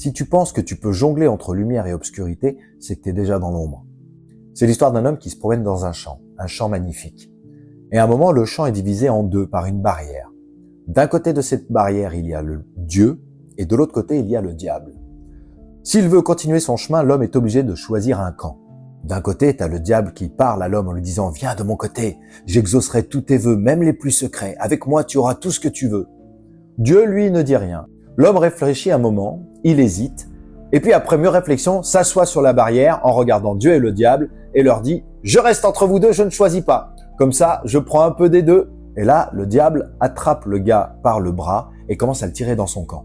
Si tu penses que tu peux jongler entre lumière et obscurité, c'est que tu es déjà dans l'ombre. C'est l'histoire d'un homme qui se promène dans un champ magnifique. Et à un moment, le champ est divisé en deux par une barrière. D'un côté de cette barrière, il y a le Dieu, et de l'autre côté, il y a le diable. S'il veut continuer son chemin, l'homme est obligé de choisir un camp. D'un côté, tu as le diable qui parle à l'homme en lui disant « Viens de mon côté, j'exaucerai tous tes vœux, même les plus secrets. Avec moi, tu auras tout ce que tu veux. » Dieu, lui, ne dit rien. L'homme réfléchit un moment, il hésite, et puis après mûre réflexion, s'assoit sur la barrière en regardant Dieu et le diable et leur dit « Je reste entre vous deux, je ne choisis pas. Comme ça, je prends un peu des deux. » Et là, le diable attrape le gars par le bras et commence à le tirer dans son camp.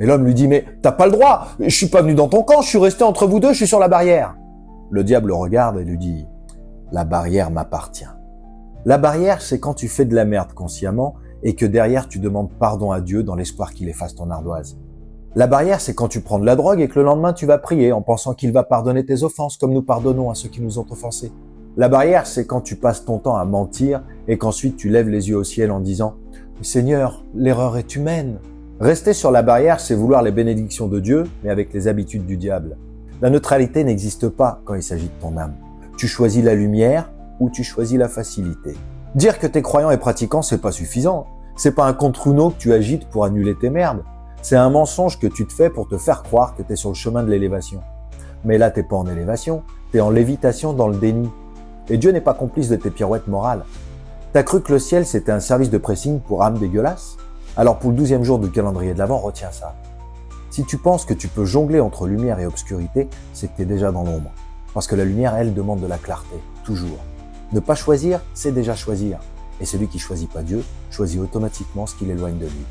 Et l'homme lui dit « Mais t'as pas le droit, je suis pas venu dans ton camp, je suis resté entre vous deux, je suis sur la barrière. » Le diable le regarde et lui dit « La barrière m'appartient. » La barrière, c'est quand tu fais de la merde consciemment et que derrière tu demandes pardon à Dieu dans l'espoir qu'il efface ton ardoise. La barrière, c'est quand tu prends de la drogue et que le lendemain tu vas prier en pensant qu'il va pardonner tes offenses comme nous pardonnons à ceux qui nous ont offensés. La barrière, c'est quand tu passes ton temps à mentir et qu'ensuite tu lèves les yeux au ciel en disant « Seigneur, l'erreur est humaine. » Rester sur la barrière, c'est vouloir les bénédictions de Dieu, mais avec les habitudes du diable. La neutralité n'existe pas quand il s'agit de ton âme. Tu choisis la lumière ou tu choisis la facilité. Dire que t'es croyant et pratiquant, c'est pas suffisant. C'est pas un contre-Uno que tu agites pour annuler tes merdes. C'est un mensonge que tu te fais pour te faire croire que t'es sur le chemin de l'élévation. Mais là, t'es pas en élévation, t'es en lévitation dans le déni. Et Dieu n'est pas complice de tes pirouettes morales. T'as cru que le ciel, c'était un service de pressing pour âmes dégueulasses? Alors pour le 12e jour du calendrier de l'Avent, retiens ça. Si tu penses que tu peux jongler entre lumière et obscurité, c'est que t'es déjà dans l'ombre. Parce que la lumière, elle, demande de la clarté, toujours. Ne pas choisir, c'est déjà choisir. Et celui qui choisit pas Dieu, choisit automatiquement ce qui l'éloigne de lui.